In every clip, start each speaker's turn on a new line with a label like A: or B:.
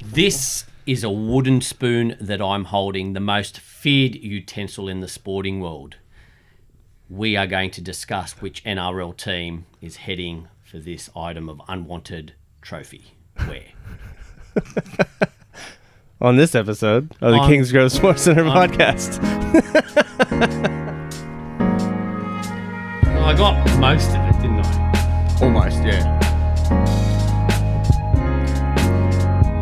A: This is a wooden spoon that I'm holding, the most feared utensil in the sporting world. We are going to discuss which NRL team is heading for this item of unwanted trophy. Where?
B: On this episode of the Kingsgrove Sports Center podcast.
A: Well, I got most of it, didn't I?
C: Almost, yeah.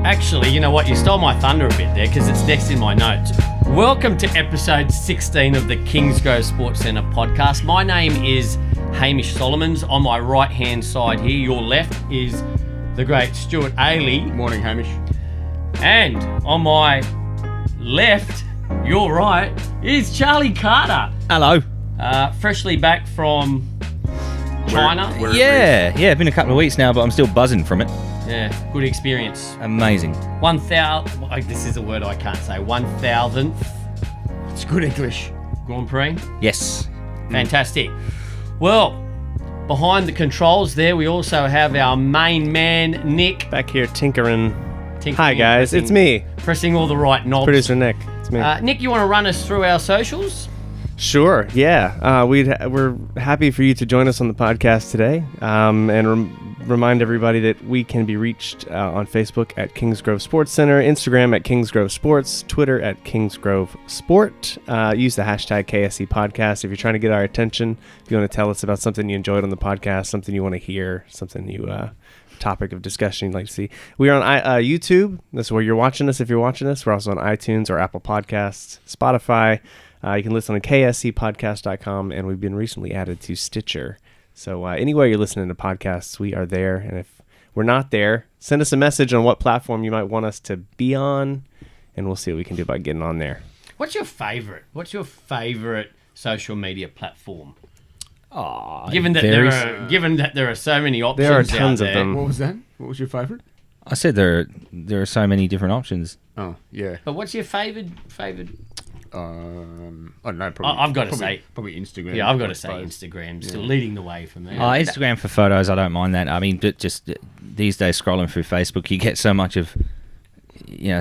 A: Actually, you know what? You stole my thunder a bit there because it's next in my notes. Welcome to episode 16 of the Kingsgrove Sports Center podcast. My name is Hamish Solomons. On my right-hand side here, your left, is the great Stuart Charlie.
C: Morning, Hamish.
A: And on my left, your right, is Charlie Carter.
D: Hello.
A: Freshly back from China.
D: Yeah, been a couple of weeks now, but I'm still buzzing from it.
A: Yeah, good experience.
D: Amazing.
A: 1,000, this is a word I can't say, 1,000th.
C: It's good English.
A: Grand Prix.
D: Yes.
A: Fantastic. Well, behind the controls there, we also have our main man, Nick.
B: Back here tinkering. Hi,
A: and
B: guys. It's me.
A: Pressing all the right knobs.
B: Producer Nick. It's me.
A: Nick, you want to run us through our socials?
B: Sure, yeah. We're happy for you to join us on the podcast today, and remind everybody that we can be reached on Facebook at Kingsgrove Sports Center, Instagram at Kingsgrove Sports, Twitter at Kingsgrove Sport. Use the hashtag KSC podcast if you're trying to get our attention. If you want to tell us about something you enjoyed on the podcast, something you want to hear, something you topic of discussion you'd like to see. We are on YouTube. That's where you're watching us if you're watching us. We're also on iTunes or Apple Podcasts, Spotify. You can listen on kscpodcast.com, and we've been recently added to Stitcher. So anywhere you're listening to podcasts, we are there. And if we're not there, send us a message on what platform you might want us to be on, and we'll see what we can do about getting on there.
A: What's your favorite social media platform? Given that there are so many options
B: there are tons
A: out
B: of
A: there.
B: them.
C: What was that? What was your favourite?
D: I said there are so many different options.
C: Oh, yeah.
A: But what's your favorite?
C: I don't know.
A: I've got to say
C: probably Instagram.
A: Yeah, I've got to say Instagram still leading the way for me.
D: Instagram for photos, I don't mind that. I mean, just these days scrolling through Facebook, you get so much of,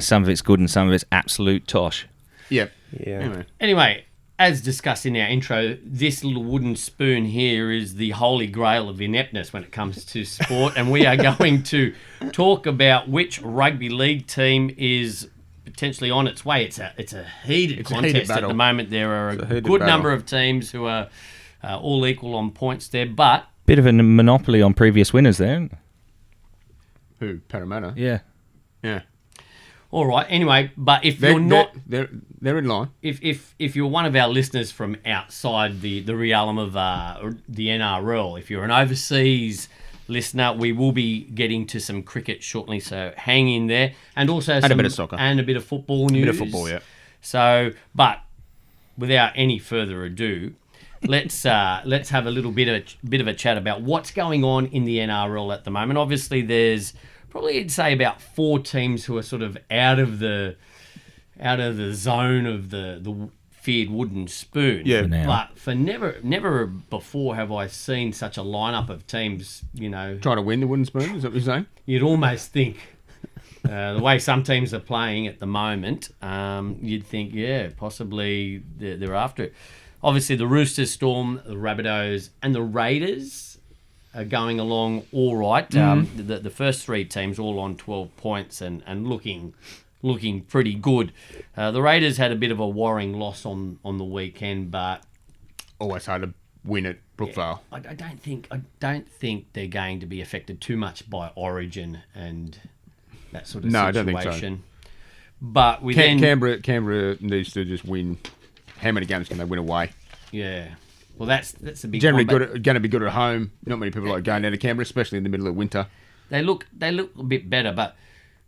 D: some of it's good and some of it's absolute tosh.
C: Yep.
B: Yeah.
A: Anyway, as discussed in our intro, this little wooden spoon here is the holy grail of ineptness when it comes to sport, and we are going to talk about which rugby league team is potentially on its way. It's a heated contest at the moment. There are a good number of teams who are all equal on points there, but
D: bit of a monopoly on previous winners there.
C: Who? Parramatta?
D: Yeah.
A: All right. Anyway, but if
C: they're in line.
A: If you're one of our listeners from outside the realm of the NRL, if you're an overseas listener, we will be getting to some cricket shortly, so hang in there. And also
C: a bit of soccer.
A: And a bit of football news.
C: A bit of football, yeah.
A: So, but without any further ado, let's have a little bit of a chat about what's going on in the NRL at the moment. Obviously, there's probably, I'd say, about 4 teams who are sort of out of the zone of the feared wooden spoon.
C: Yeah.
A: But for never before have I seen such a lineup of teams,
C: Trying to win the wooden spoon, is that what you're saying?
A: You'd almost think, the way some teams are playing at the moment, you'd think, yeah, possibly they're after it. Obviously, the Roosters, Storm, the Rabbitohs, and the Raiders are going along all right. The first 3 teams all on 12 points and looking pretty good. The Raiders had a bit of a worrying loss on the weekend, but
C: always hard to win at Brookvale.
A: I don't think they're going to be affected too much by Origin and that sort of situation.
C: I don't think so.
A: But
C: Canberra needs to just win. How many games can they win away?
A: Yeah. Well, that's a big
C: generally
A: one,
C: going to be good at home. Not many people like going down to Canberra, especially in the middle of winter.
A: They look a bit better, but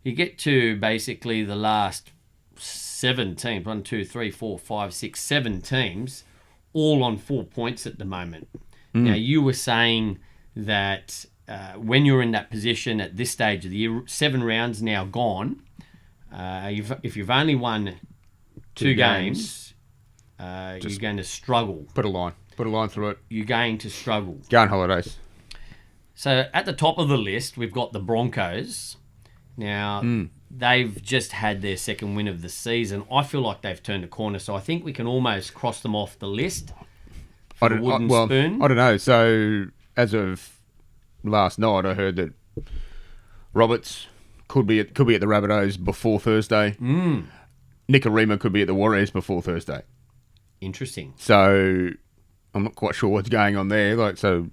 A: you get to basically the last 7 teams, 1, 2, 3, 4, 5, 6, 7 teams, all on 4 points at the moment. Now, you were saying that when you're in that position at this stage of the year, 7 rounds now gone, if you've only won 2 games, you're going to struggle.
C: Put a line through it.
A: You're going to struggle.
C: Go on holidays.
A: So at the top of the list, we've got the Broncos. Now, they've just had their second win of the season. I feel like they've turned a corner, so I think we can almost cross them off the list.
C: I
A: Spoon.
C: don't know. So as of last night, I heard that Roberts could be at the Rabbitohs before Thursday. Nicarima could be at the Warriors before Thursday.
A: Interesting.
C: So I'm not quite sure what's going on there. Like, so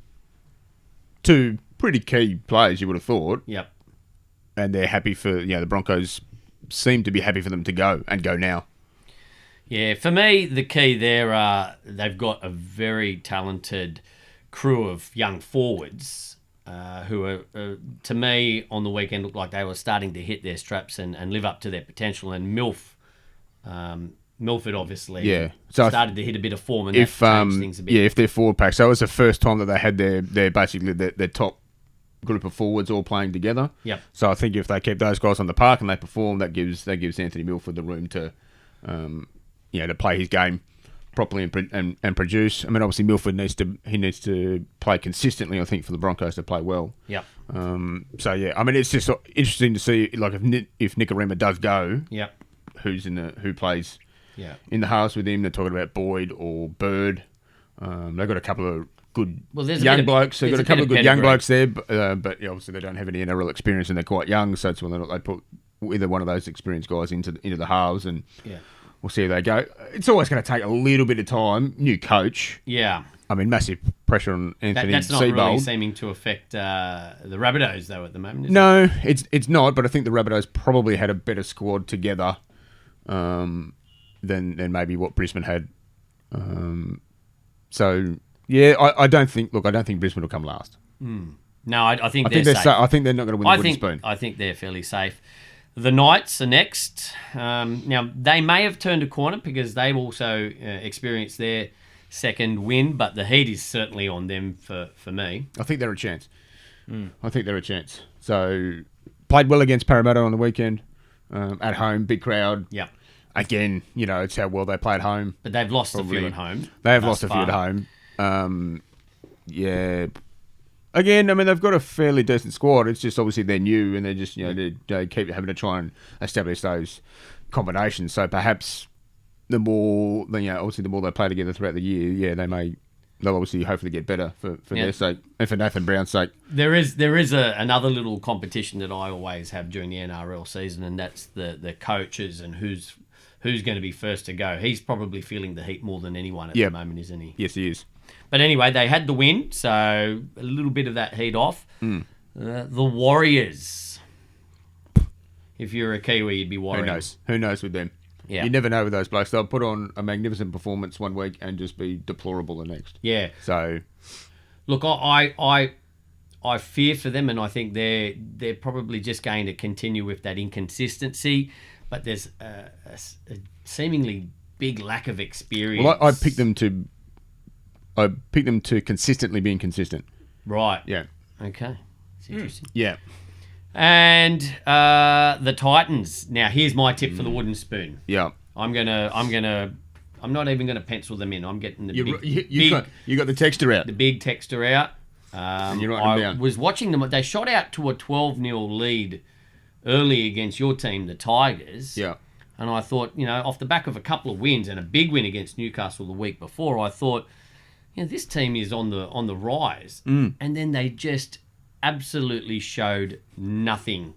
C: two pretty key players, you would have thought.
A: Yep.
C: And they're happy for, the Broncos seem to be happy for them to go now.
A: Yeah, for me, the key there, they've got a very talented crew of young forwards who are, to me, on the weekend looked like they were starting to hit their straps and live up to their potential. And Milford obviously started to hit a bit of form, and that changed things a bit.
C: Yeah, if they're forward pack. So it was the first time that they had their basically their top group of forwards all playing together.
A: Yep.
C: So I think if they keep those guys on the park and they perform, that gives Anthony Milford the room to to play his game properly and produce. I mean, obviously Milford needs to play consistently, I think, for the Broncos to play well.
A: Yep.
C: So yeah, I mean, it's just interesting to see, like, if Nicarima does go.
A: Yep.
C: Who plays
A: in
C: the halves with him. They're talking about Boyd or Bird. They've got a couple of good
A: young
C: blokes. They've got a couple of good young blokes there, but obviously they don't have any NRL experience and they're quite young, so it's when they put either one of those experienced guys into the halves, and we'll see how they go. It's always going to take a little bit of time. New coach.
A: Yeah.
C: I mean, massive pressure on Anthony Seibold.
A: That's not really seeming to affect the Rabbitohs, though, at the moment, is
C: No, it's not, but I think the Rabbitohs probably had a better squad together than maybe what Brisbane had. So yeah, I don't think Brisbane will come last.
A: No, I think they're safe.
C: I think they're not going to win the wooden spoon.
A: I think they're fairly safe. The Knights are next. Now, they may have turned a corner because they've also experienced their second win, but the heat is certainly on them for me.
C: I think they're a chance. I think they're a chance. So, played well against Parramatta on the weekend. At home, big crowd.
A: Yeah.
C: Again, it's how well they play at home.
A: But they've lost a few at home.
C: They have lost a few at home. Again, I mean, they've got a fairly decent squad. It's just obviously they're new and they're just, they keep having to try and establish those combinations. So perhaps the more they play together throughout the year, they'll obviously hopefully get better for their sake and for Nathan Brown's sake.
A: There is another little competition that I always have during the NRL season, and that's the coaches and who's going to be first to go. He's probably feeling the heat more than anyone at the moment, isn't he?
C: Yes, he is.
A: But anyway, they had the win, so a little bit of that heat off. The Warriors. If you're a Kiwi, you'd be worried.
C: Who knows with them? Yeah. You never know with those blokes. They'll put on a magnificent performance one week and just be deplorable the next.
A: Yeah.
C: So,
A: look, I fear for them, and I think they're probably just going to continue with that inconsistency. But there's a seemingly big lack of experience.
C: Well, I picked them to consistently be inconsistent.
A: Right.
C: Yeah.
A: Okay. It's interesting.
C: Yeah.
A: And the Titans. Now, here's my tip for the wooden spoon.
C: Yeah.
A: I'm not even gonna pencil them in. I'm getting
C: you got the texter out.
A: The big texter out.
C: And you're writing them down.
A: I was watching them. They shot out to a 12-0 lead early against your team, the Tigers.
C: Yeah.
A: And I thought, off the back of a couple of wins and a big win against Newcastle the week before, I thought, this team is on the rise. And then they just absolutely showed nothing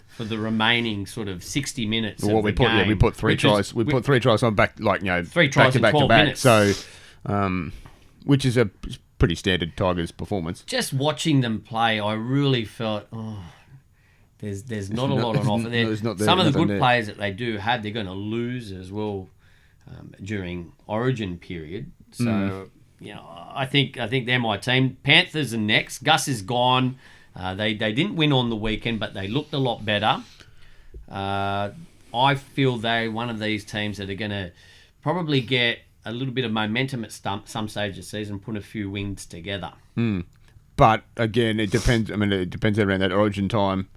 A: for the remaining sort of 60 minutes of the game.
C: We put three tries. We put 3 tries on back,
A: 3 tries in 12 minutes.
C: So, which is a pretty standard Tigers performance.
A: Just watching them play, I really felt, there's not a lot on offer there. Some of the good players that they do have, they're going to lose as well during Origin period. So, I think they're my team. Panthers are next. Gus is gone. They didn't win on the weekend, but they looked a lot better. I feel they're one of these teams that are going to probably get a little bit of momentum at some stage of the season, put a few wins together.
C: But again, it depends. I mean, it depends around that Origin time.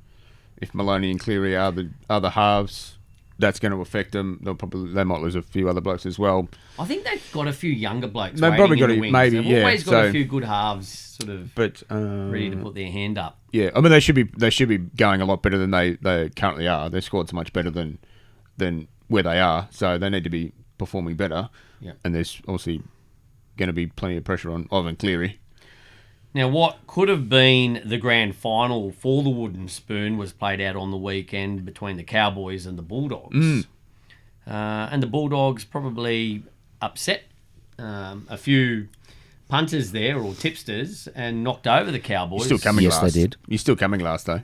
C: If Maloney and Cleary are the halves, that's going to affect them. They might lose a few other blokes as well.
A: I think they've got a few younger blokes.
C: They've probably got
A: in the wings.
C: maybe,
A: They've
C: yeah.
A: always got a few good halves, sort of ready to put their hand up.
C: Yeah, I mean they should be going a lot better than they currently are. Their squad's much better than where they are, so they need to be performing better.
A: Yeah.
C: And there's obviously going to be plenty of pressure on Ivan Cleary.
A: Now, what could have been the grand final for the Wooden Spoon was played out on the weekend between the Cowboys and the Bulldogs. And the Bulldogs probably upset a few punters there or tipsters and knocked over the Cowboys.
C: You're still coming
D: Yes,
C: last.
D: they did.
C: You're still coming last, though.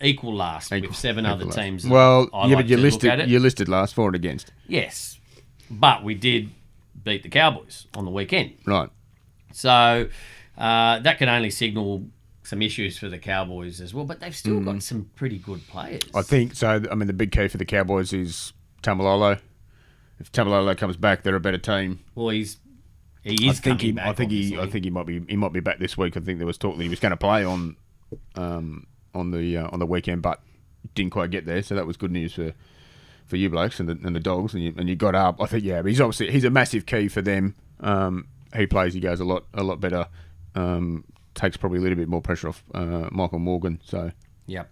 A: Equal last with seven other
C: last.
A: teams.
C: Well,
A: I
C: yeah,
A: like
C: but you
A: to look at it.
C: listed last for and against.
A: Yes, but we did beat the Cowboys on the weekend.
C: Right.
A: So that can only signal some issues for the Cowboys as well, but they've still got some pretty good players.
C: I think so. I mean, the big key for the Cowboys is Tamalolo. If Tamalolo comes back, they're a better team.
A: Well, he is coming back.
C: I think he might be back this week. I think there was talk that he was going to play on the weekend, but didn't quite get there. So that was good news for you blokes and the Dogs, and you got up. I think but he's a massive key for them. He goes a lot better. Takes probably a little bit more pressure off Michael Morgan. So
A: Yep.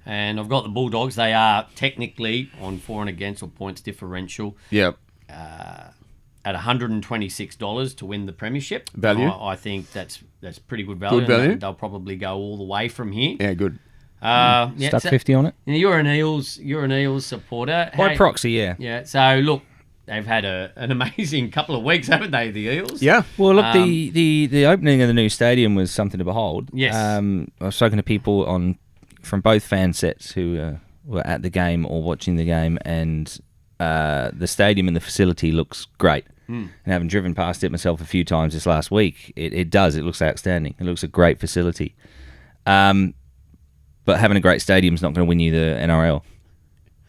A: And I've got the Bulldogs. They are technically on for and against or points differential.
C: Yep.
A: At $126 to win the premiership.
C: Value.
A: I think that's pretty good value.
C: Good value.
A: And they'll probably go all the way from here.
C: Yeah, good.
D: Stuck 50 on it.
A: You're an Eels supporter.
D: By proxy, yeah.
A: Yeah. So look, they've had an amazing couple of weeks, haven't they, the Eels?
C: Yeah.
D: Well, look, the opening of the new stadium was something to behold.
A: Yes.
D: I've spoken to people from both fan sets who were at the game or watching the game, and the stadium and the facility looks great. And having driven past it myself a few times this last week, it does. It looks outstanding. It looks a great facility. But having a great stadium is not going to win you the NRL.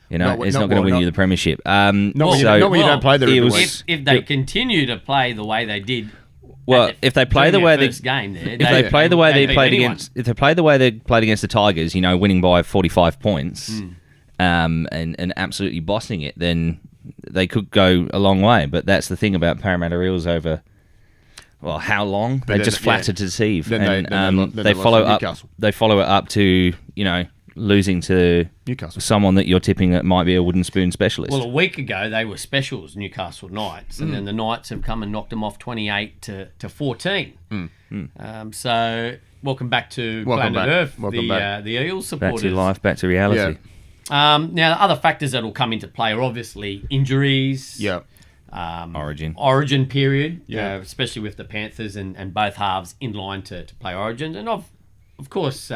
D: You know, it's not going to win you the premiership.
C: Not when you don't play there every week.
A: If they continue to play the way they did.
D: Well, if they play the way they play the way they played against the Tigers, you know, winning by 45 points, and absolutely bossing it, then they could go a long way. But that's the thing about Parramatta Eels over, well, how long? They just flatter to deceive, and they follow up. They follow it up to, you know, losing to
C: Newcastle,
D: someone that you're tipping that might be a wooden spoon specialist.
A: Well, a week ago they were specials, Newcastle Knights, and then the Knights have come and knocked them off 28 to 14. So welcome back to Planet Earth, the Eels supporters.
D: Back to life, back to reality.
C: Yeah.
A: Now, the other factors that will come into play are obviously injuries.
C: Yeah.
A: Origin period,
C: Yeah.
A: especially with the Panthers and both halves in line to play Origin, and of course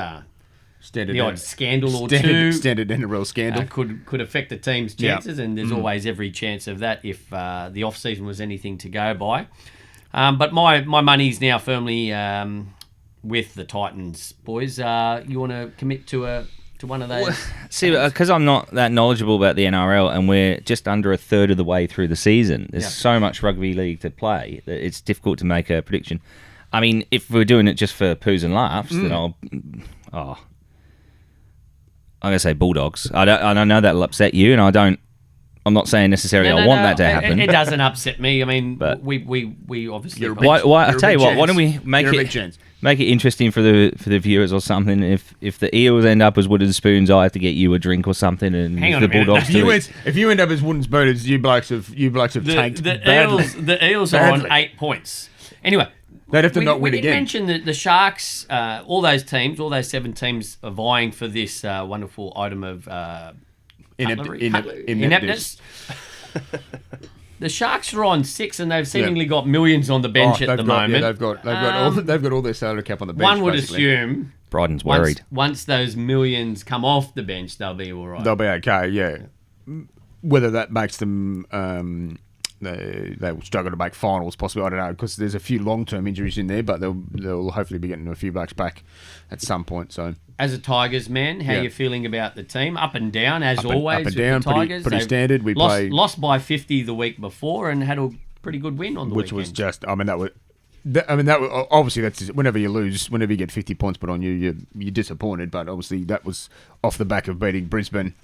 A: the odd scandal or two.
C: Standard NRL scandal.
A: Could affect the team's chances, and there's always every chance of that if the off-season was anything to go by. But my money's now firmly with the Titans, boys. You want to commit to one of those?
D: See, because I'm not that knowledgeable about the NRL, and we're just under a third of the way through the season. There's so much rugby league to play that it's difficult to make a prediction. I mean, if we're doing it just for poos and laughs, then I'm going to say Bulldogs. I know that'll upset you, and I'm not saying necessarily I want that to happen.
A: It doesn't upset me. I mean,
D: but
A: we obviously.
D: I tell you what, why don't we make it interesting for the viewers or something? If the Eels end up as wooden spoons, I have to get you a drink or something, and
A: hang on
D: the Bulldogs.
C: If you end up as wooden spoons, you blokes have tanked badly.
A: The Eels are on 8 points. Anyway.
C: They'd have to not win again.
A: We mentioned that the Sharks, all those 7 teams are vying for this wonderful item of ineptness. The Sharks are on 6, and they've seemingly got millions on the bench at the moment.
C: Yeah, they've got all their salary cap on the bench.
A: One would
C: basically
A: assume
D: Bryden's worried.
A: Once those millions come off the bench, they'll be all right.
C: They'll be okay. Yeah. Whether that makes them. They will struggle to make finals, possibly. I don't know, because there's a few long-term injuries in there, but they'll hopefully be getting a few bucks back at some point. So,
A: as a Tigers man, how are you feeling about the team? Up and down, always.
C: Up and down,
A: the Tigers.
C: Pretty standard. We
A: lost by 50 the week before and had a pretty good win on the weekend.
C: Which was just, that was obviously that's whenever you lose, whenever you get 50 points put on you, you're disappointed. But obviously that was off the back of beating Brisbane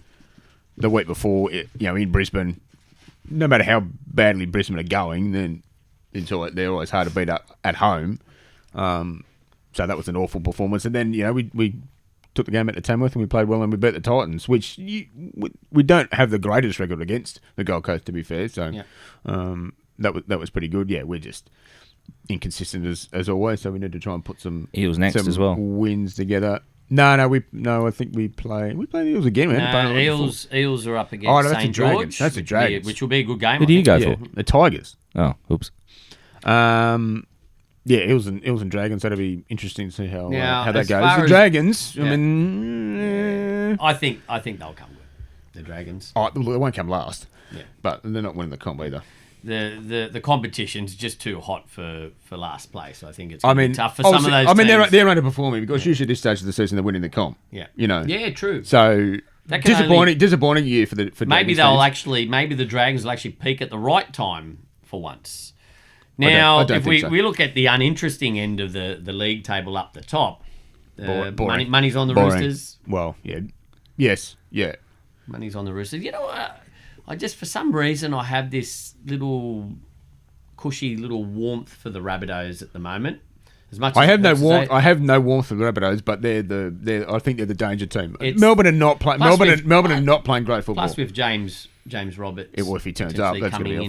C: the week before, in Brisbane, no matter how badly Brisbane are going, then they're always hard to beat up at home. So that was an awful performance. And then, we took the game at the Tamworth and we played well and we beat the Titans, which we don't have the greatest record against the Gold Coast, to be fair. So that was pretty good. Yeah, we're just inconsistent as always. So we need to try and put some
D: Eels next as well.
C: Wins together. No. I think we play the Eels again.
A: Eels are up against St. George.
C: That's the Dragons,
A: which will be a good game.
D: Who do you go for?
C: The Tigers.
D: Oh, oops.
C: Eels and Dragons. That'll be interesting to see how that goes. The Dragons.
A: I think they'll come good. The Dragons.
C: Oh, well, they won't come last.
A: Yeah,
C: but they're not winning the comp either.
A: The competition's just too hot for last place. I think it's tough for some of those teams.
C: They're underperforming because usually at this stage of the season they're winning the comp.
A: Yeah,
C: Yeah,
A: true.
C: So disappointing year for
A: maybe the Dragons will actually peak at the right time for once. Now, if we look at the uninteresting end of the league table up the top, money's on the Roosters.
C: Well, yeah, yes, yeah,
A: money's on the Roosters. I just, for some reason, I have this little cushy little warmth for the Rabbitohs at the moment. As much
C: I have no warmth for the Rabbitohs, but I think they're the danger team. Melbourne are not playing. Melbourne are not playing great football.
A: Plus, with James Roberts,
C: if he turns up, that's
A: coming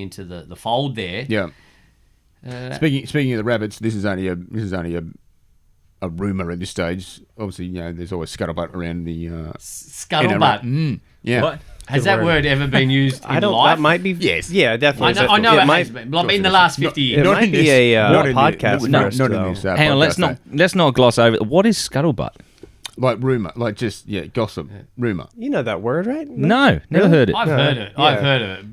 A: into the fold there.
C: Yeah. Speaking of the Rabbits, this is only a rumor at this stage. Obviously, there's always scuttlebutt around the
A: scuttlebutt.
C: Yeah.
A: What? Has that word ever been used in life?
B: That might be.
C: Yes.
B: Yeah, definitely.
A: I know it has been. Like in the last 50 years.
B: It might be a podcast.
C: Not in this.
D: Hang on, let's not gloss over. What is scuttlebutt?
C: Like rumour, like just gossip, rumour.
B: You know that word, right?
D: No, never heard it.
A: I've heard it. Yeah. I've heard of it.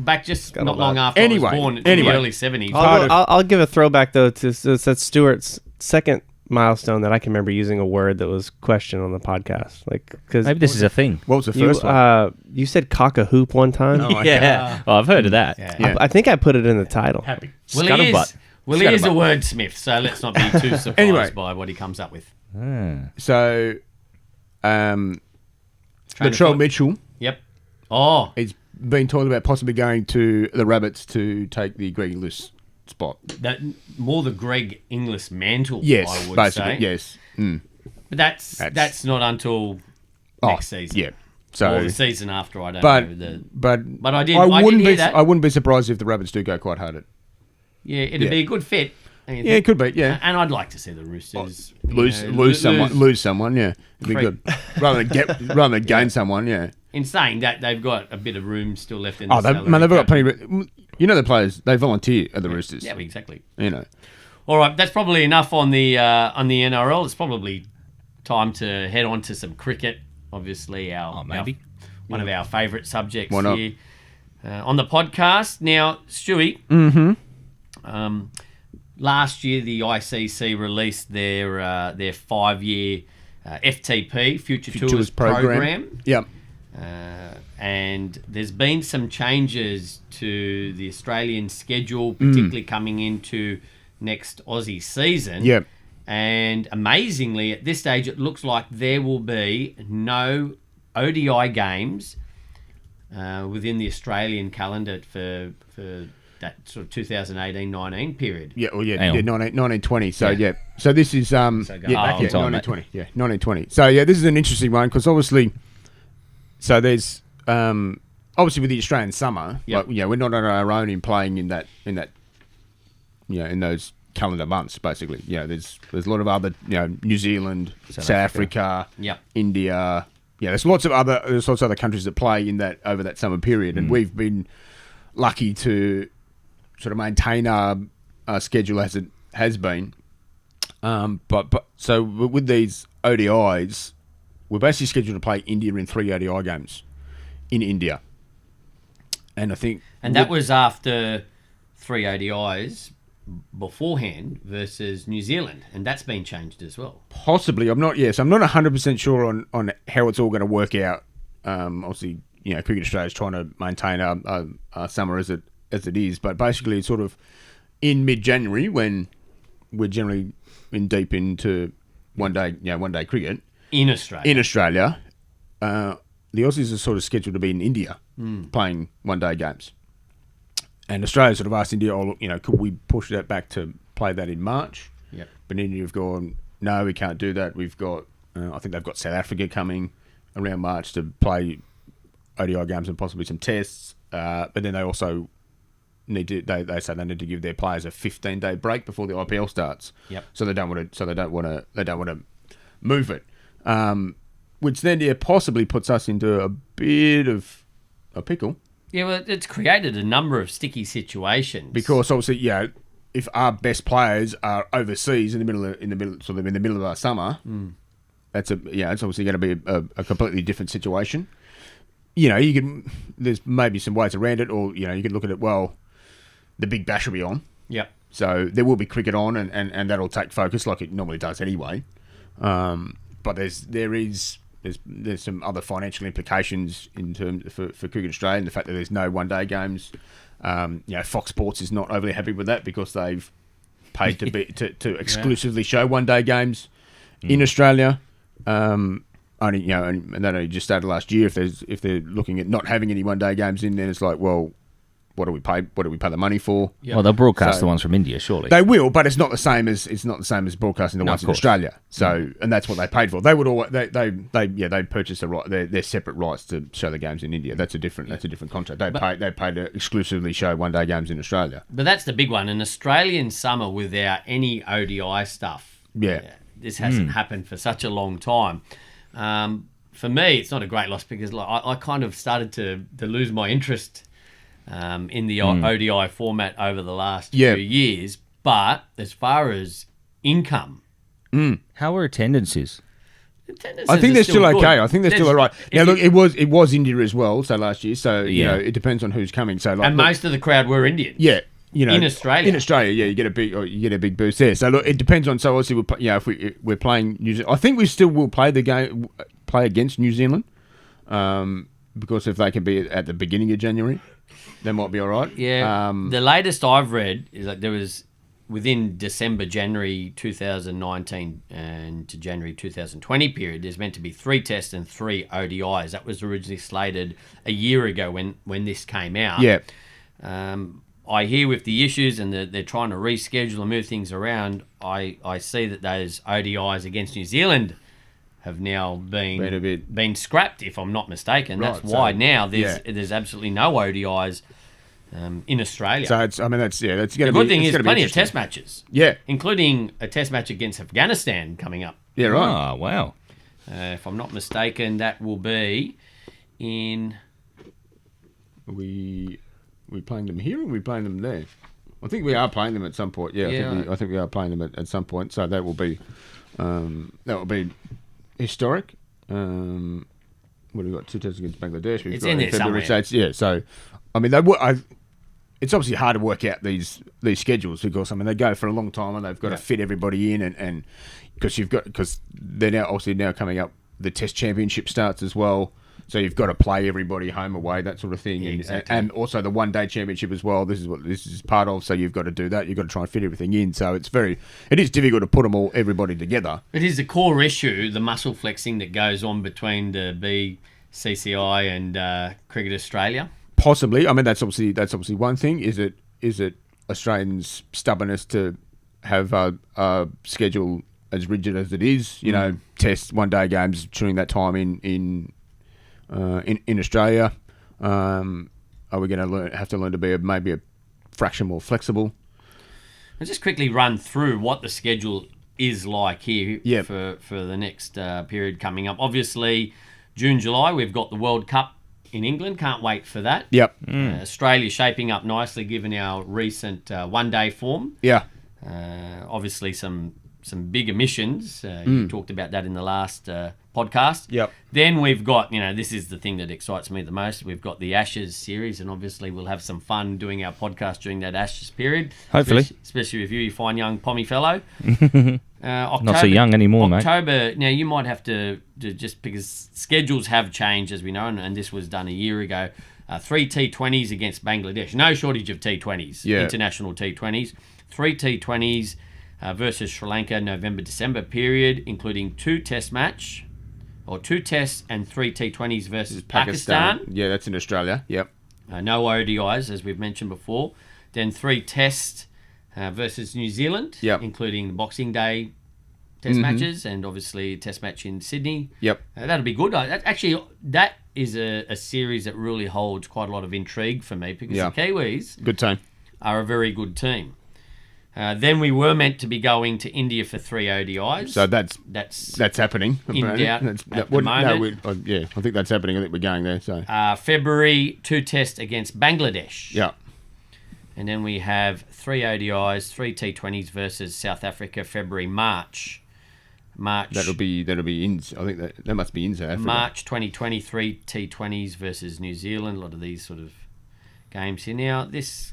A: Back just not long after I was born in the early 70s.
B: I'll give a throwback though to that's Stuart's second milestone that I can remember using a word that was questioned on the podcast. Cause
D: maybe this is a thing.
C: What was the first one?
B: You said cock a hoop one time.
D: I've heard of that.
B: Yeah. I think I put it in the title.
A: Happy. Scuttlebutt. He is a wordsmith, so let's not be too surprised by what he comes up with.
C: So, Latrell Mitchell.
A: Yep. Oh,
C: he's been talking about possibly going to the Rabbits to take the Greg Inglis spot.
A: More the Greg Inglis mantle.
C: Yes,
A: I would
C: basically,
A: say.
C: yes. Mm.
A: But that's not until next season.
C: Yeah. So
A: or the season after. I don't know. But I
C: wouldn't be surprised if the Rabbits do go quite hard at.
A: Yeah, it'd be a good fit.
C: Yeah, it could be. Yeah,
A: and I'd like to see the Roosters
C: lose someone. Yeah, it'd be good rather than gain someone. Yeah.
A: In saying that, they've got a bit of room still left in the salary.
C: They've got plenty. The players they volunteer at the Roosters.
A: Yeah, exactly.
C: All
A: right, that's probably enough on the NRL. It's probably time to head on to some cricket. Obviously, one of our favourite subjects here on the podcast. Now, Stewie.
C: Mm-hmm.
A: Last year, the ICC released their 5-year FTP, Future Tours program.
C: Yep.
A: And there's been some changes to the Australian schedule, particularly coming into next Aussie season.
C: Yep.
A: And amazingly, at this stage, it looks like there will be no ODI games within the Australian calendar for that sort of 2018-19 period.
C: Yeah, 1920. So so this is 1920. Yeah, 1920. So this is an interesting one because obviously, so there's obviously with the Australian summer, we're not on our own in playing in that in those calendar months basically. There's a lot of other New Zealand, South Africa, India. There's lots of other countries that play in that over that summer period, and we've been lucky to sort of maintain our schedule as it has been. But so with these ODIs, we're basically scheduled to play India in 3 ODI games in India. And I think...
A: And that was after 3 ODIs beforehand versus New Zealand, and that's been changed as well.
C: Possibly. I'm not 100% sure on how it's all going to work out. Obviously, Cricket Australia is trying to maintain our summer as it is, but basically it's sort of in mid-January when we're generally deep into one day cricket
A: in Australia.
C: the Aussies are sort of scheduled to be in India playing one-day games. And Australia sort of asked India, oh, look, could we push that back to play that in March?
A: Yep.
C: But India have gone, no, we can't do that. We've got, I think they've got South Africa coming around March to play ODI games and possibly some tests. But then they also need to, they say they need to give their players a 15-day break before the IPL starts.
A: Yep.
C: So they don't want to move it. Which then possibly puts us into a bit of a pickle.
A: Yeah, well, it's created a number of sticky situations.
C: Because obviously, if our best players are overseas in the middle of our summer, it's obviously going to be a completely different situation. There's maybe some ways around it, or you could look at it. Well, the Big Bash will be on.
A: Yep.
C: So there will be cricket on, and that'll take focus like it normally does anyway. But there's some other financial implications in terms for Cricket Australia, and the fact that there's no one-day games. Fox Sports is not overly happy with that because they've paid to exclusively show one-day games in Australia. And that only just started last year. If they're looking at not having any one-day games in, then it's like, well, what do we pay? What do we pay the money for?
D: Yep. Well, they'll broadcast the ones from India, surely.
C: They will, but it's not the same as broadcasting the ones in Australia. So, and that's what they paid for. They would all they purchased their separate rights to show the games in India. That's a different contract. They paid to exclusively show one-day games in Australia.
A: But that's the big one. An Australian summer without any ODI stuff.
C: Yeah.
A: This hasn't happened for such a long time. For me, it's not a great loss because I kind of started to lose my interest in the ODI format over the last few years. But as far as income...
D: How are attendances?
C: I think they're still okay. I think they're still all right. Now, look, it was India as well, so last year. So, it depends on who's coming. So,
A: most of the crowd were Indian.
C: Yeah.
A: In Australia.
C: In Australia, you get a big boost there. So, look, it depends on... So, obviously, if we're playing New Zealand... I think we still will play against New Zealand because if they can be at the beginning of January... They might be all right.
A: Yeah. The latest I've read is that there was, within January 2019 and to January 2020 period, there's meant to be 3 tests and 3 ODIs. That was originally slated a year ago when this came out.
C: Yeah.
A: I hear with the issues and they're trying to reschedule and move things around, I see that those ODIs against New Zealand have now been scrapped, if I'm not mistaken. Right, that's why now there's absolutely no ODIs in Australia.
C: So that's going to be... The
A: good thing is plenty of test matches.
C: Yeah.
A: Including a test match against Afghanistan coming up.
C: Yeah, right.
D: Oh, wow.
A: If I'm not mistaken, that will be in...
C: Are we playing them here or are we playing them there? I think we are playing them at some point. Yeah. I think we are playing them at some point. So that will be... historic. What have we got? 2 tests against Bangladesh.
A: It's in there somewhere.
C: States. Yeah, so I mean, it's obviously hard to work out these schedules because they go for a long time and they've got to fit everybody in and because they're now coming up. The Test Championship starts as well, so you've got to play everybody home away, that sort of thing, and also the One-Day Championship as well. This is what this is part of, so you've got to do that. You've got to try and fit everything in. So it is difficult to put everybody together.
A: It is a core issue, the muscle flexing that goes on between the BCCI and Cricket Australia.
C: Possibly, that's obviously one thing. Is it Australians' stubbornness to have a schedule as rigid as it is? Test one-day games during that time in Australia. Are we going to have to learn to be maybe a fraction more flexible?
A: I'll just quickly run through what the schedule is like here for the next period coming up. Obviously, June, July, we've got the World Cup in England. Can't wait for that.
C: Yep.
A: Australia shaping up nicely given our recent one-day form.
C: Yeah.
A: Obviously, some big emissions. You talked about that in the last podcast.
C: Yep.
A: Then we've got, this is the thing that excites me the most. We've got the Ashes series, and obviously we'll have some fun doing our podcast during that Ashes period.
D: Hopefully.
A: Especially with you fine young pommy fellow. October,
D: not so young anymore, mate.
A: October, now you might have to just because schedules have changed, as we know, and this was done a year ago. 3 T20s against Bangladesh. No shortage of T20s, international T20s. 3 T20s versus Sri Lanka, November-December period, including 2 test match or 2 tests and 3 T20s versus Pakistan.
C: Yeah, that's in Australia. Yep.
A: No ODIs, as we've mentioned before. Then 3 tests versus New Zealand, including the Boxing Day test matches and obviously a test match in Sydney.
C: Yep.
A: That'll be good. That is a series that really holds quite a lot of intrigue for me because the Kiwis
C: good team.
A: Are a very good team. Then we were meant to be going to India for 3 ODIs.
C: So that's happening.
A: In doubt at the moment.
C: I think that's happening. I think we're going there. So
A: February, 2 tests against Bangladesh.
C: Yeah.
A: And then we have 3 ODIs, 3 T20s versus South Africa, February, March.
C: That'll be in. I think that must be in South Africa.
A: March 2023 T20s versus New Zealand. A lot of these sort of games here. Now this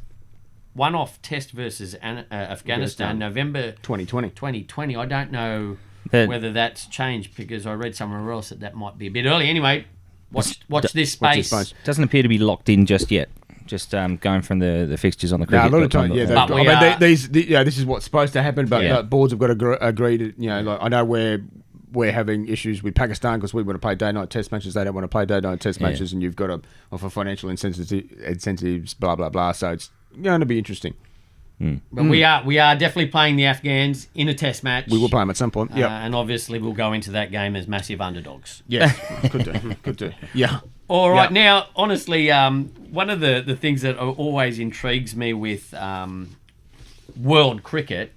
A: one-off test versus Afghanistan, November 2020. I don't know whether that's changed because I read somewhere else that might be a bit early. Anyway, watch this space.
D: Doesn't appear to be locked in just yet. Just going from the fixtures on the cricket.
C: A lot of time, this is what's supposed to happen, but boards have got to agree to, I know we're having issues with Pakistan because we want to play day-night test matches. They don't want to play day-night test matches, and you've got to offer financial incentives, blah, blah, blah. So it's going to be interesting.
A: But we are definitely playing the Afghans in a test match.
C: We will play them at some point,
A: and obviously we'll go into that game as massive underdogs.
C: Yes, could do. Yeah.
A: All right, now, honestly, one of the things that always intrigues me with world cricket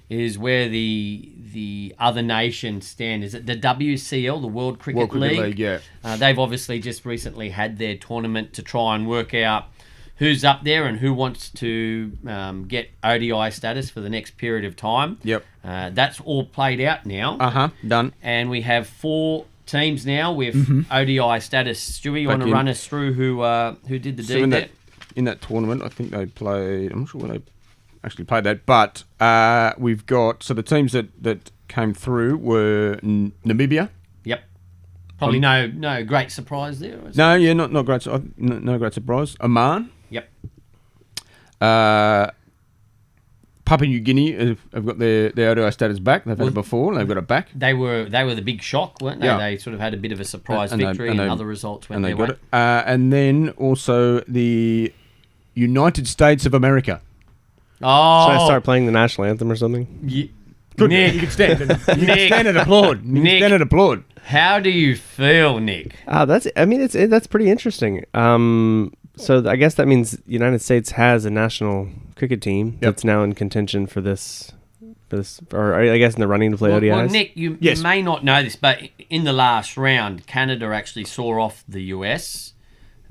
A: is where the other nations stand. Is it the WCL, the World Cricket League?
C: Yeah.
A: They've obviously just recently had their tournament to try and work out who's up there and who wants to get ODI status for the next period of time.
C: Yep.
A: That's all played out now.
C: Done.
A: And we have 4 teams now with ODI status. Stewie, you want to run us through who did the deed there?
C: In that tournament, I think they played... I'm not sure when they actually played that, but we've got... So the teams that came through were Namibia.
A: Yep. Probably no great surprise there.
C: Not great. No great surprise. Oman.
A: Yep.
C: Papua New Guinea have got their ODI status back. They've had it before. They've got it back.
A: They were the big shock, weren't they? Yeah. They sort of had a bit of a surprise victory and other results went their way.
C: And then also the United States of America.
B: Oh. Should I start playing the national anthem or something?
A: Nick,
C: you can stand and applaud.
A: Nick,
C: stand and applaud.
A: How do you feel, Nick?
B: That's pretty interesting. So I guess that means the United States has a national cricket team that's now in contention for this, or I guess in the running to play ODIs.
A: Well, Nick, you may not know this, but in the last round, Canada actually saw off the US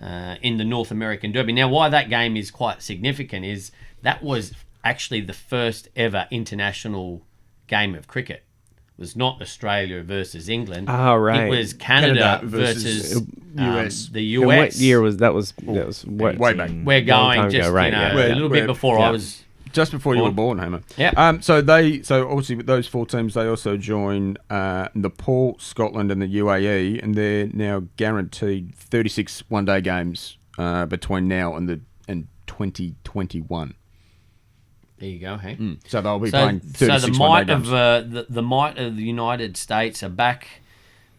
A: in the North American Derby. Now, why that game is quite significant is that was actually the first ever international game of cricket. It was not Australia versus England.
B: Oh, right.
A: It was Canada versus
B: US.
A: The US.
B: And what year was that? Was
C: way back.
A: We're going just a little bit before I was
C: just before you were born, Hammer.
A: Yeah.
C: So obviously with those 4 teams, they also join Nepal, Scotland, and the UAE, and they're now guaranteed 36 one-day games between now and 2021.
A: There you go, hey.
C: So they'll be playing 36
A: So the might of the might of the United States are back.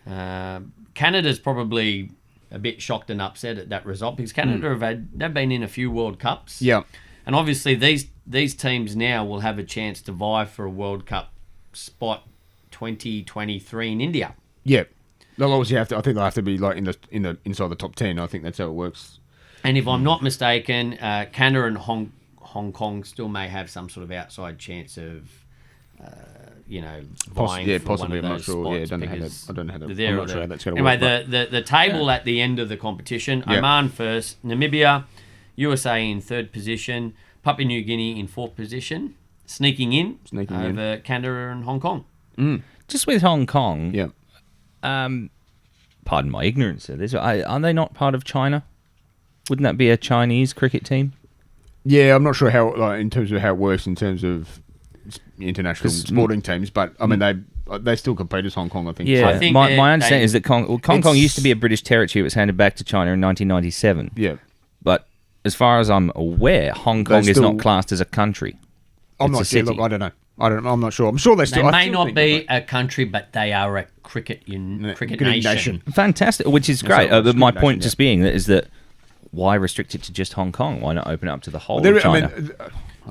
A: Canada's probably a bit shocked and upset at that result because Canada they've been in a few World Cups.
C: Yeah.
A: And obviously these teams now will have a chance to vie for a World Cup spot 2023 in India.
C: Yeah. They'll obviously have to. I think they'll have to be like in the inside the top 10. I think that's how it works.
A: And if I'm not mistaken, Canada and Hong Kong still may have some sort of outside chance of, vying for one of those spots.
C: Yeah, I don't know how that's going to work.
A: Anyway, the table at the end of the competition, Oman first, Namibia, USA in 3rd position, Papua New Guinea in 4th position, sneaking in over Canada and Hong Kong.
D: Just with Hong Kong, pardon my ignorance of this, are they not part of China? Wouldn't that be a Chinese cricket team?
C: Yeah, I'm not sure how, in terms of how it works in terms of international sporting teams, but I mean they still compete as Hong Kong, I think.
D: Yeah,
A: I think
D: my understanding is that Hong Kong used to be a British territory. It was handed back to China in 1997.
C: Yeah,
D: but as far as I'm aware, Hong Kong is not classed as a country.
C: I'm not sure. Look, I don't know. I'm not sure. I'm sure they still.
A: They may not be a country, but they are a cricket nation.
D: Fantastic, which is great. But my point just being that is that why restrict it to just Hong Kong? Why not open it up to the whole of China?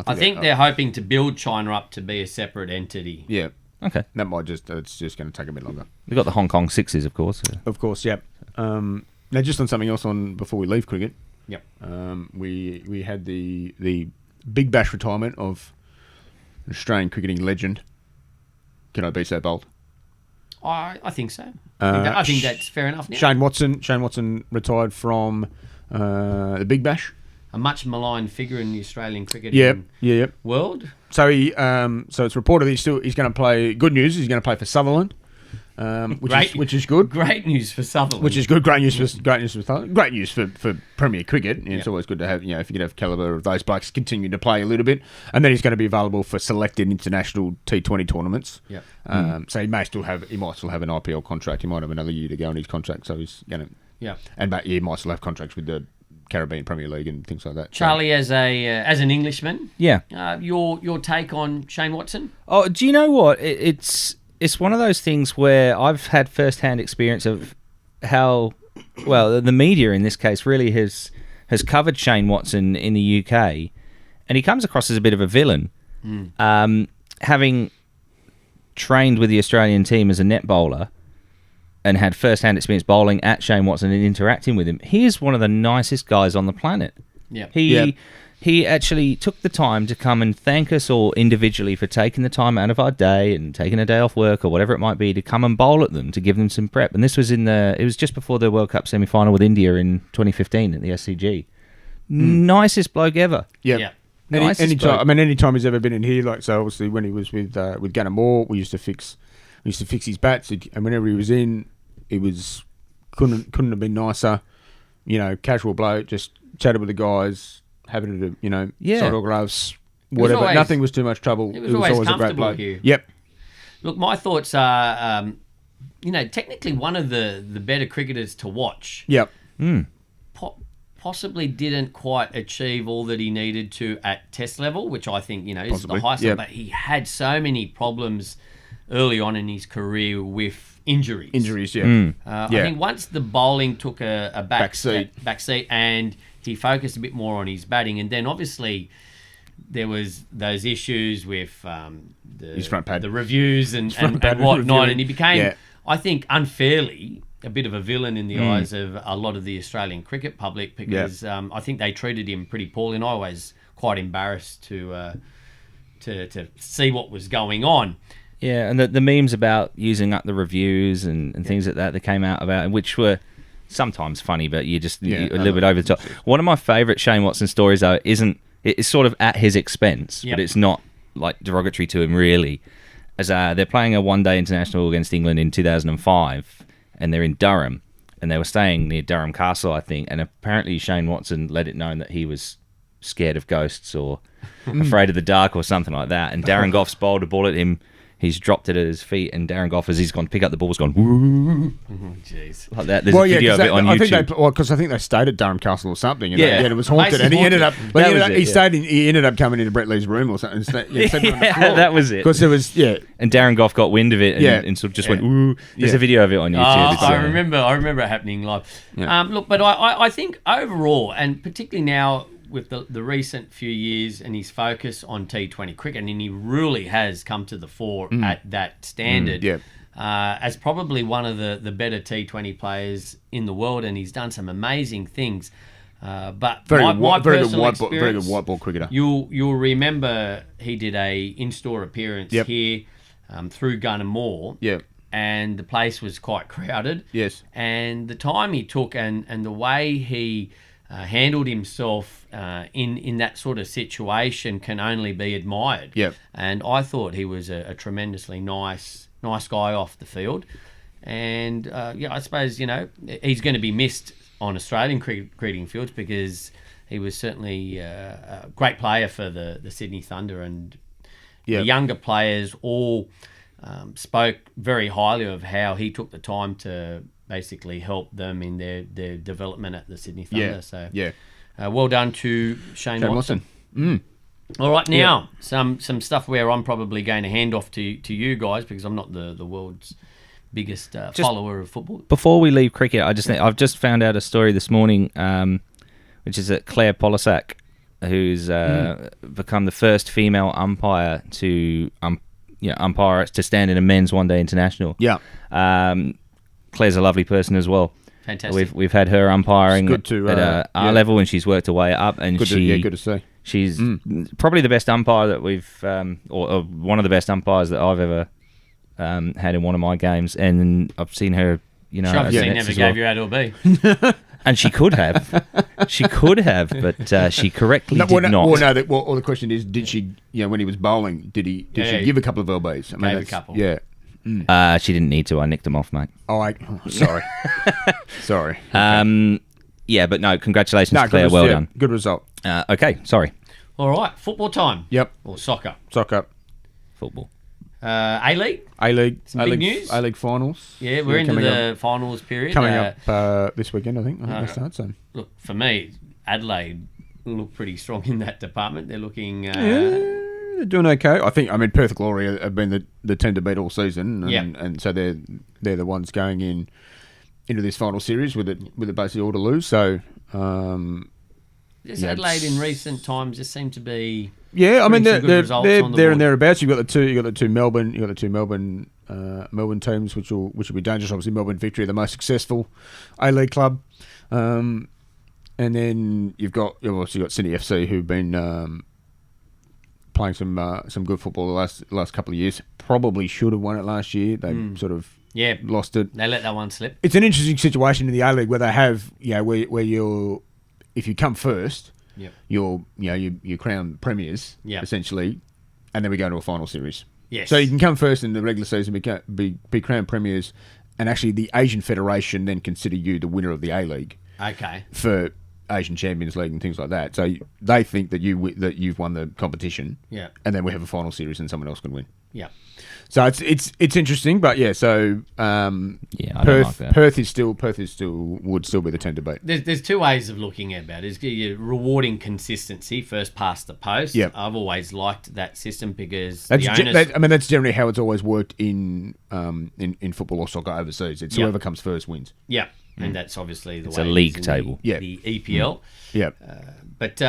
A: I think they're hoping to build China up to be a separate entity.
C: Yeah.
D: Okay.
C: That might it's just going to take a bit longer.
D: We've got the Hong Kong Sixes, of course.
C: Of course, yeah. Now, just on something else before we leave cricket.
A: Yep.
C: We had the Big Bash retirement of an Australian cricketing legend. Can I be so bold?
A: I think so. I think that's fair enough now.
C: Shane Watson retired from the Big Bash.
A: A much maligned figure in the Australian cricketing world.
C: So so it's reported he's going to play. Good news, he's going to play for Sutherland, which is good.
A: Great news for Sutherland.
C: Which is good. Great news for Sutherland. Great news for Premier Cricket. It's always good to have if you could have calibre of those blokes continue to play a little bit, and then he's going to be available for selected international T20 tournaments.
A: Yep.
C: So he might still have an IPL contract. He might have another year to go on his contract. So he's going to.
A: Yeah.
C: But he might still have contracts with the Caribbean Premier League and things like that.
A: Charlie, as an Englishman, your take on Shane Watson?
D: Oh, do you know what? It's one of those things where I've had first-hand experience of how the media in this case really has covered Shane Watson in the UK, and he comes across as a bit of a villain. Having trained with the Australian team as a net bowler and had first-hand experience bowling at Shane Watson and interacting with him, he is one of the nicest guys on the planet.
A: Yeah.
D: He actually took the time to come and thank us all individually for taking the time out of our day and taking a day off work or whatever it might be to come and bowl at them, to give them some prep. And this was it was just before the World Cup semi-final with India in 2015 at the SCG. Nicest bloke ever.
C: Yeah. Anytime he's ever been in here, so obviously when he was with Gunnar Moore, we used to fix his bats, and whenever he was in, it was couldn't have been nicer. Casual bloke, just chatted with the guys, having to side gloves, whatever. Nothing was too much trouble.
A: It was always a great bloke. Here.
C: Yep.
A: Look, my thoughts are, technically one of the better cricketers to watch.
C: Yep.
A: Possibly didn't quite achieve all that he needed to at Test level, which I think is the highest level. But he had so many problems early on in his career with injuries. I think once the bowling took a back seat and he focused a bit more on his batting, and then obviously there was those issues with
C: his front pad,
A: the reviews and whatnot, and he became, I think, unfairly a bit of a villain in the eyes of a lot of the Australian cricket public, because I think they treated him pretty poorly, and I was quite embarrassed to see what was going on.
D: Yeah, and the memes about using up the reviews and things like that came out about, which were sometimes funny, but you're a little bit over the top. One of my favourite Shane Watson stories, though, it's sort of at his expense, but it's not like derogatory to him really. As they're playing a one-day international against England in 2005, and they're in Durham, and they were staying near Durham Castle, I think, and apparently Shane Watson let it known that he was scared of ghosts or afraid of the dark or something like that, and Darren Goff's bowled a ball at him. He's dropped it at his feet, and Darren Goff, as he's gone to pick up the ball, has gone, woo.
A: Jeez.
D: Like that. There's a video of it on YouTube.
C: Because I think they stayed at Durham Castle or something, and it was haunted, and he ended up, he ended up coming into Brett Lee's room or something.
D: That was it.
C: Because there was,
D: and Darren Goff got wind of it and sort of just went, ooh. There's a video of it on YouTube.
A: I remember it happening live. Look, but I think overall, and particularly now, with the recent few years and his focus on T20 cricket, and he really has come to the fore at that standard as probably one of the better T20 players in the world, and he's done some amazing things. But very good
C: white ball cricketer.
A: You'll remember he did a in-store appearance here through Gunnar Moore.
C: Yep.
A: And the place was quite crowded.
C: Yes.
A: And the time he took and the way he handled himself in that sort of situation can only be admired.
C: Yep.
A: And I thought he was a tremendously nice guy off the field. And I suppose he's going to be missed on Australian cricketing fields, because he was certainly a great player for the Sydney Thunder, and the younger players all spoke very highly of how he took the time to basically help them in their development at the Sydney Thunder. Well done to Shane Watson. All right, now some stuff where I'm probably going to hand off to you guys because I'm not the world's biggest follower of football.
D: Before we leave cricket, I've just found out a story this morning, which is that Claire Polisak, who's become the first female umpire to umpire to stand in a men's one-day international.
C: Yeah.
D: Claire's a lovely person as well.
A: Fantastic.
D: We've had her umpiring at our level, and she's worked her way up. And
C: good to see.
D: She's probably the best umpire that we've, or one of the best umpires that I've ever had in one of my games. And I've seen her,
A: She obviously never gave you A or B.
D: And she could have, but she correctly did not.
C: Well, the question is, did she, when he was bowling, did she give a couple of LBs?
A: I mean, gave a couple.
C: Yeah.
D: She didn't need to. I nicked them off, mate.
C: Sorry. Sorry.
D: Yeah, but no, congratulations, Claire. Well done.
C: Good result.
D: Okay, sorry.
A: All right, football time.
C: Yep.
A: Or soccer.
D: Football.
A: A-League.
C: Some
A: big news.
C: A-League finals.
A: Yeah, we're into the finals period.
C: Coming up this weekend, I think they start. So.
A: Look, for me, Adelaide look pretty strong in that department. They're looking...
C: they're doing okay. Perth Glory have been the team to beat all season, and so they're the ones going into this final series with it basically all to lose. So,
A: Adelaide in recent times just seem to be.
C: Yeah, I mean they're
A: there
C: and thereabouts. You've got the two Melbourne Melbourne teams, which will be dangerous. Obviously, Melbourne Victory, the most successful A-League club, and then you've obviously got Sydney FC, who've been playing some good football the last couple of years. Probably should have won it last year. They sort of lost it.
A: They let that one slip.
C: It's an interesting situation in the A-League where they have where you're, if you come first, you're crowned premiers essentially, and then we go to a final series.
A: Yes.
C: So you can come first in the regular season, be crowned premiers, and actually the Asian Federation then consider you the winner of the A-League.
A: Okay.
C: For Asian Champions League and things like that. So they think that you've won the competition.
A: Yeah.
C: And then we have a final series and someone else can win.
A: Yeah.
C: So it's interesting, but so
D: I
C: Perth
D: don't like that.
C: Perth would still be the team to beat.
A: There's two ways of looking at it. You're rewarding consistency, first past the post.
C: Yep.
A: I've always liked that system because
C: That's
A: the owners...
C: that's generally how it's always worked in football or soccer overseas. It's whoever comes first wins.
A: Yeah. And that's obviously the
D: it's
A: way
D: a
A: it
D: league
A: is
D: table.
A: The EPL.
C: Yeah.
A: But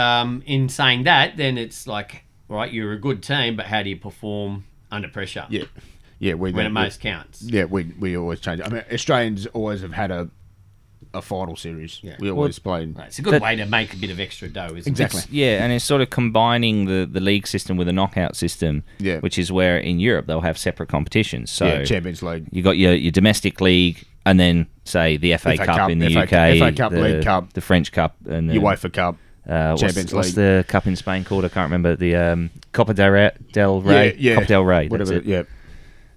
A: in saying that, then it's like, right, you're a good team, but how do you perform under pressure?
C: Yeah.
A: When it most counts.
C: Yeah, we always change. I mean, Australians always have had a final series.
A: Yeah.
C: We always played.
A: Right, it's a good way to make a bit of extra dough, isn't
C: Exactly.
A: it?
D: Yeah, and it's sort of combining the league system with a knockout system, which is where in Europe they'll have separate competitions. So
C: Champions League.
D: You got your domestic league, and then say the FA Cup in the UK,
C: FA Cup, League Cup,
D: the French Cup, and
C: the UEFA Cup, Champions League.
D: What's the cup in Spain called? I can't remember. The Copa del Rey.
C: Yeah.
D: Copa del Rey.
C: Whatever.
D: That's it.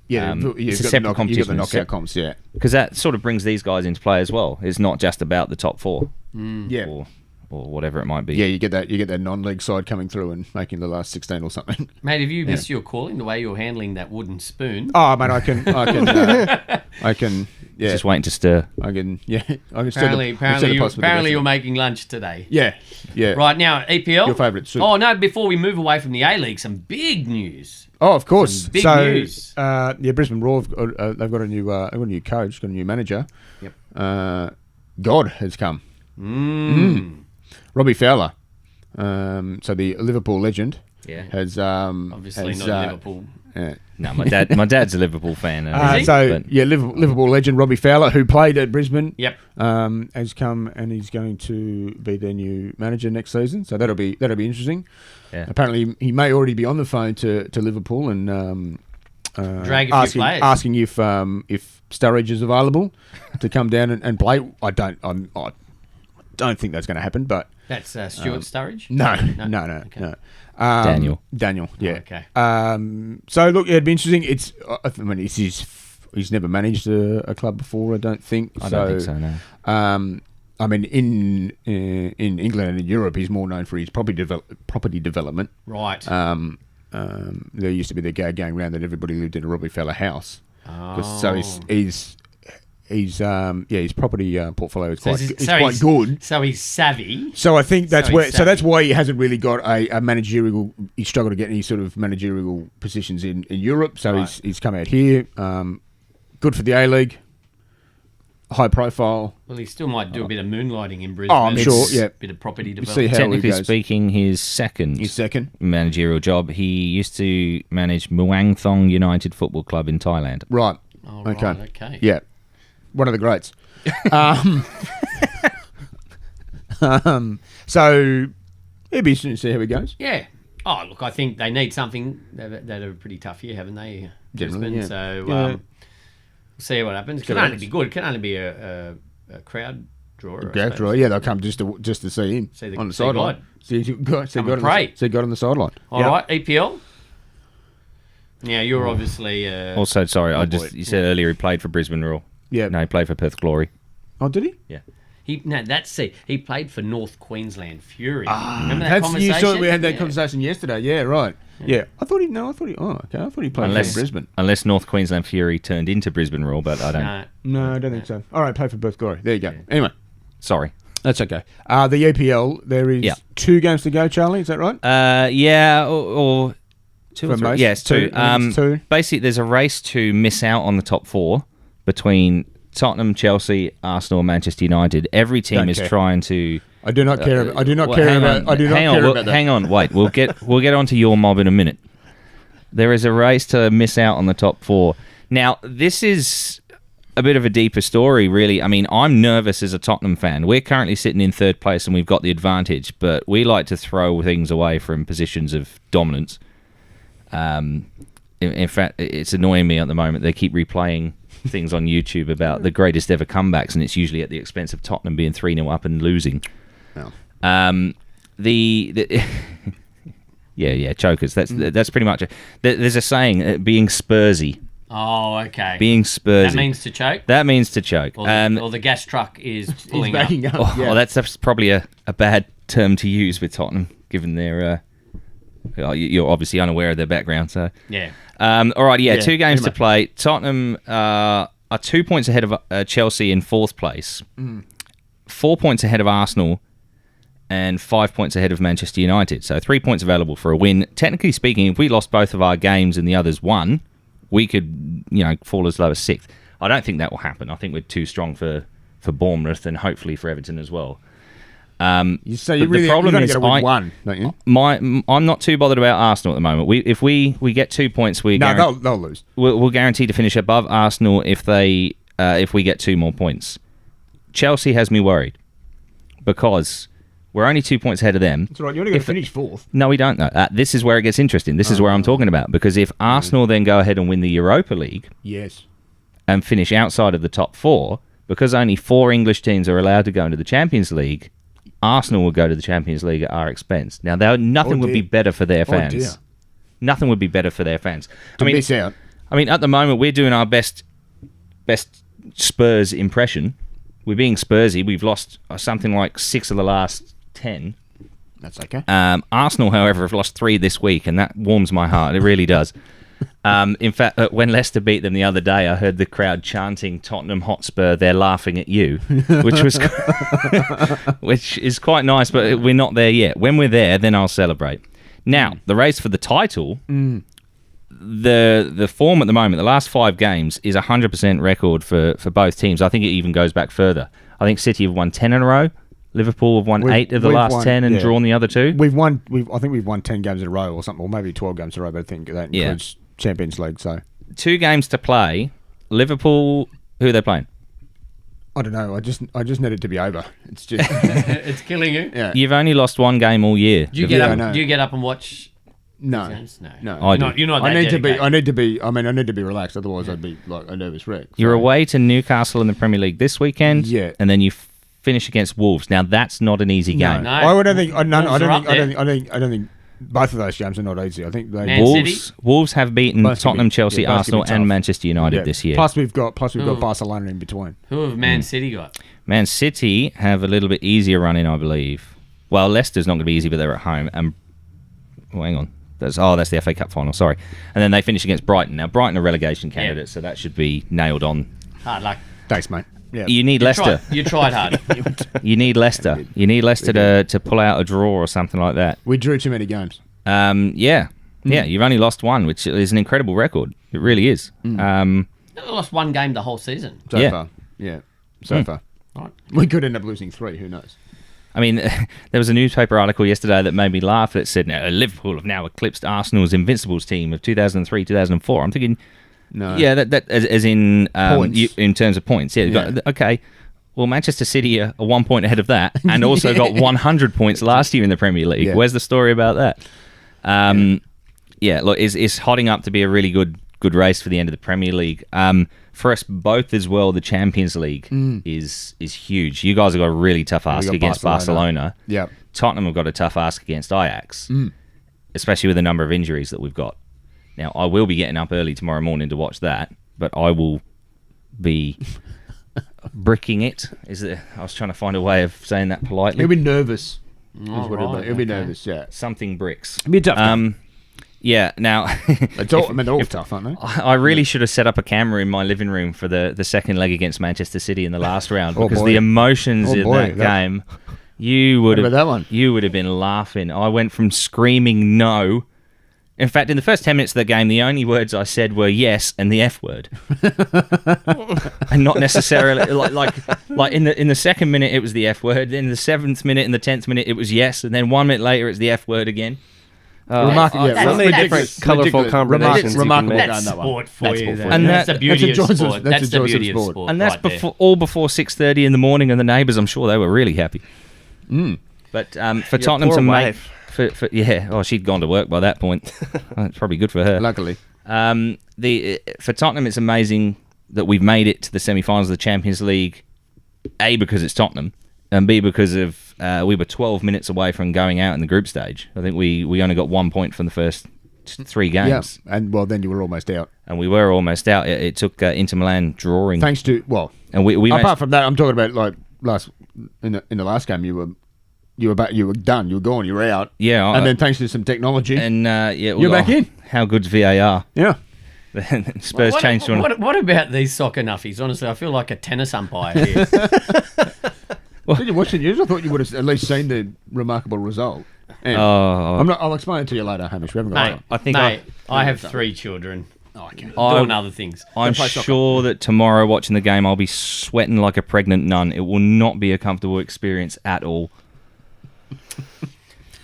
C: Yeah.
D: It's a separate competition.
C: You've got the knockout comps,
D: because that sort of brings these guys into play as well. It's not just about the top four, or whatever it might be.
C: Yeah, you get that non-league side coming through and making the last 16 or something.
A: Mate, have you missed your calling the way you're handling that wooden spoon?
C: Oh, mate, I can. Yeah,
D: just waiting to stir.
C: I can stir.
A: Apparently, you're making lunch today.
C: Yeah.
A: Right now, EPL.
C: Your favourite soup.
A: Oh no! Before we move away from the A-League, some big news.
C: Oh, of course.
A: Some big news.
C: Brisbane Roar, they've got a new coach, got a new manager.
A: Yep.
C: God has come. Robbie Fowler. So the Liverpool legend.
A: Yeah.
C: Has
A: obviously not Liverpool.
D: No, my dad's a Liverpool fan.
C: Liverpool legend Robbie Fowler, who played at Brisbane.
A: Yep.
C: Has come and he's going to be their new manager next season. So that'll be interesting.
D: Yeah.
C: Apparently, he may already be on the phone to Liverpool and
A: drag a few players,
C: asking if Sturridge is available to come down and play. I don't think that's going to happen, but
A: that's Stuart Sturridge.
C: No. Daniel. Yeah.
A: Okay.
C: So look, it'd be interesting. He's never managed a club before. I don't think.
D: I don't think so. No.
C: I mean, in England and in Europe, he's more known for his property development.
A: Right.
C: There used to be the gag going around that everybody lived in a Robbie Fowler house.
A: Oh.
C: So his property portfolio is quite good.
A: So he's savvy.
C: So I think that's why he hasn't really got a managerial. He's struggled to get any sort of managerial positions in Europe. So he's come out here. Good for the A-League. High profile.
A: Well, he still might do a bit of moonlighting in Brisbane.
C: Oh, I'm sure. Yeah,
A: bit of property development.
D: Technically speaking, his second managerial job. He used to manage Muang Thong United Football Club in Thailand.
C: Right.
A: Oh, right. Okay.
C: Yeah. One of the greats. So it'd be interesting to see how he goes.
A: Yeah. Oh, look, I think they need something. They've had a pretty tough year, haven't they?
C: Generally,
A: Brisbane. So we'll see what happens. It can only be good. It can only be a crowd drawer.
C: Crowd drawer. Yeah, they'll come just to see him on the sideline. See God on the sideline.
A: All right, EPL. Yeah, you're obviously.
D: Also, sorry, you said earlier he played for Brisbane Roar.
C: Yeah.
D: No, he played for Perth Glory.
C: Oh, did he?
D: Yeah.
A: He played for North Queensland Fury. Remember that conversation?
C: You saw we had that conversation yesterday. Yeah, right. Yeah. I thought he played for Brisbane.
D: Unless North Queensland Fury turned into Brisbane Roar, but I don't.
C: No, I don't think so. All right, played for Perth Glory. There you go. Anyway,
D: sorry.
C: That's okay. The EPL, there is 2 games to go, Charlie. Is that right?
D: Yeah, or 2 or 3. Yes, 2.
C: Two.
D: Basically, there's a race to miss out on the top 4 between Tottenham, Chelsea, Arsenal, and Manchester United. Every team is trying to.
C: I do not care. I do not care about. I do not care about that.
D: Hang on, wait. We'll get onto your mob in a minute. There is a race to miss out on the top 4. Now, this is a bit of a deeper story, really. I mean, I'm nervous as a Tottenham fan. We're currently sitting in 3rd place, and we've got the advantage. But we like to throw things away from positions of dominance. In fact, it's annoying me at the moment. They keep replaying things on YouTube about the greatest ever comebacks, and it's usually at the expense of Tottenham being 3-0 up and losing.
C: Oh.
D: Yeah, chokers. That's pretty much it. There's a saying, being Spursy.
A: Oh, okay.
D: Being Spursy.
A: That means to choke?
D: That means to choke.
A: Or the gas truck is pulling up.
D: Well, that's probably a bad term to use with Tottenham, given their... you're obviously unaware of their background, so...
A: Yeah.
D: All right, 2 games to play. Tottenham are 2 points ahead of Chelsea in 4th place, 4 points ahead of Arsenal, and 5 points ahead of Manchester United. So 3 points available for a win. Technically speaking, if we lost both of our games and the others won, we could, fall as low as 6th. I don't think that will happen. I think we're too strong for Bournemouth and hopefully for Everton as well.
C: The problem is, one, don't you?
D: I'm not too bothered about Arsenal at the moment. If we get 2 points,
C: they'll lose.
D: We'll guarantee to finish above Arsenal if we get 2 more points. Chelsea has me worried because we're only 2 points ahead of them.
C: That's right. You only got to finish 4th.
D: No, we don't. No. This is where it gets interesting. This is where I'm talking about, because if Arsenal then go ahead and win the Europa League,
C: yes,
D: and finish outside of the top 4, because only 4 English teams are allowed to go into the Champions League, Arsenal will go to the Champions League at our expense. Now, nothing would be better for their fans. Nothing would be better for their fans.
C: Miss out.
D: I mean, at the moment, we're doing our best Spurs impression. We're being Spursy. We've lost something like 6 of the last 10.
C: That's okay.
D: Arsenal, however, have lost 3 this week, and that warms my heart. It really does. In fact, when Leicester beat them the other day, I heard the crowd chanting Tottenham Hotspur, they're laughing at you, which is quite nice, but we're not there yet. When we're there, then I'll celebrate. Now, the race for the title, the form at the moment, the last 5 games, is 100% record for both teams. I think it even goes back further. I think City have won 10 in a row. Liverpool have won 8 of the last 10 and drawn the other 2.
C: I think we've won 10 games in a row or something, or maybe 12 games in a row, but I think that includes Champions League. So 2
D: games to play. Liverpool, who are they playing?
C: I don't know. I just need it to be over. It's just
A: it's killing you.
D: Yeah. You've only lost 1 game all year.
A: Do you get up and watch?
C: No.
A: You're not.
C: I need to be. I need to be relaxed. Otherwise, I'd be like a nervous wreck. So.
D: You're away to Newcastle in the Premier League this weekend.
C: Yeah,
D: and then you finish against Wolves. Now that's not an easy game.
C: No. I don't think both of those games are not easy. I think
D: Wolves have beaten Tottenham, Chelsea, Arsenal, and Manchester United this year.
C: Plus we've got Barcelona in between.
A: Who have Man City got?
D: Man City have a little bit easier run in, I believe. Well, Leicester's not going to be easy, but they're at home. And hang on. That's the FA Cup final, sorry. And then they finish against Brighton. Now, Brighton are relegation candidates, so that should be nailed on.
A: Hard luck.
C: Thanks, mate. Yeah.
D: You need Leicester.
A: You tried hard.
D: You need Leicester. You need Leicester to pull out a draw or something like that.
C: We drew too many games.
D: Yeah, you've only lost one, which is an incredible record. It really is.
A: You lost one game the whole season.
C: So far. Yeah, so far.
A: Right.
C: We could end up losing 3, who knows?
D: I mean, there was a newspaper article yesterday that made me laugh that said, Liverpool have now eclipsed Arsenal's Invincibles team of 2003, 2004. I'm thinking,
C: no.
D: Yeah, that as in
C: points.
D: In terms of points. Yeah. Okay. Well, Manchester City are 1 point ahead of that and also got 100 points last year in the Premier League. Yeah. Where's the story about that? Look, it's hotting up to be a really good race for the end of the Premier League. For us both as well, the Champions League is huge. You guys have got a really tough ask against Barcelona.
C: Yeah.
D: Tottenham have got a tough ask against Ajax, especially with the number of injuries that we've got. Now, I will be getting up early tomorrow morning to watch that, but I will be bricking it. I was trying to find a way of saying that politely.
C: He'll be nervous. He'll be nervous, yeah.
D: Something bricks.
C: It'll be a tough.
D: Yeah, now...
C: they're all tough, aren't they?
D: I really should have set up a camera in my living room for the second leg against Manchester City in the last round, because the emotions in that game, you would have been laughing. I went from screaming no. In fact, in the first 10 minutes of the game, the only words I said were yes and the F word. And not necessarily... Like in the second minute, it was the F word. Then in the 7th minute and the 10th minute, it was yes. And then 1 minute later, it's the F word again.
B: So many different colourful combinations.
C: Remarkable.
A: That's sport for you. That's the beauty of sport. That's the beauty of sport.
D: And that's before 6:30 in the morning, and the neighbours, I'm sure they were really happy. But for Tottenham to make... she'd gone to work by that point. It's probably good for her.
C: Luckily.
D: For Tottenham, it's amazing that we've made it to the semi-finals of the Champions League, A, because it's Tottenham, and B, because of we were 12 minutes away from going out in the group stage. I think we only got 1 point from the first 3 games.
C: Yeah, and then you were almost out.
D: And we were almost out. It took Inter Milan drawing.
C: Thanks to
D: and we
C: apart from that, I'm talking about like in the last game you were done. You were gone. You were out.
D: Yeah,
C: and then thanks to some technology,
D: and
C: you're back in.
D: How good's VAR?
C: Yeah.
D: Spurs changed to
A: what about these soccer nuffies? Honestly, I feel like a tennis umpire here.
C: Did you watch the news? I thought you would have at least seen the remarkable result. I'll explain it to you later, Hamish. We haven't got
A: I have 3 children. Doing other things.
D: I'm sure that tomorrow, watching the game, I'll be sweating like a pregnant nun. It will not be a comfortable experience at all.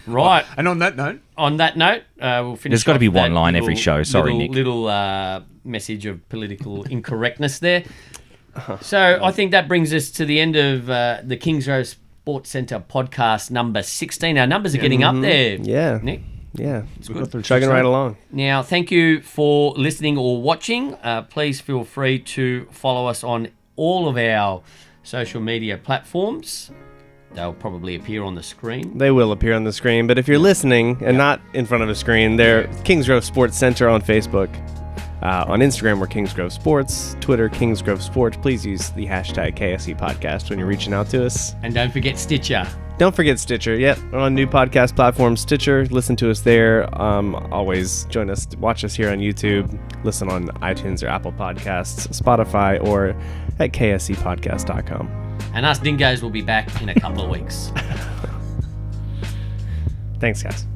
A: Right.
C: And on that note,
A: we'll finish.
D: There's got to be one line every show. Sorry, Nick.
A: Little message of political incorrectness there. So I think that brings us to the end of the Kingsgrove Sports Centre podcast number 16. Our numbers are getting up there.
B: Yeah.
A: Nick?
B: Yeah. It's good. Chugging right along.
A: Now, thank you for listening or watching. Please feel free to follow us on all of our social media platforms. They'll probably appear on the screen.
B: They will appear on the screen, but if you're listening and not in front of a screen, they're Kingsgrove Sports Centre on Facebook. On Instagram, we're Kingsgrove Sports. Twitter, Kingsgrove Sports. Please use the hashtag KSC Podcast when you're reaching out to us.
A: And don't forget Stitcher.
B: Don't forget Stitcher. Yep, we're on new podcast platform, Stitcher. Listen to us there. Always join us. Watch us here on YouTube. Listen on iTunes or Apple Podcasts, Spotify, or at kscpodcast.com.
A: And us dingoes will be back in a couple of weeks.
B: Thanks, guys.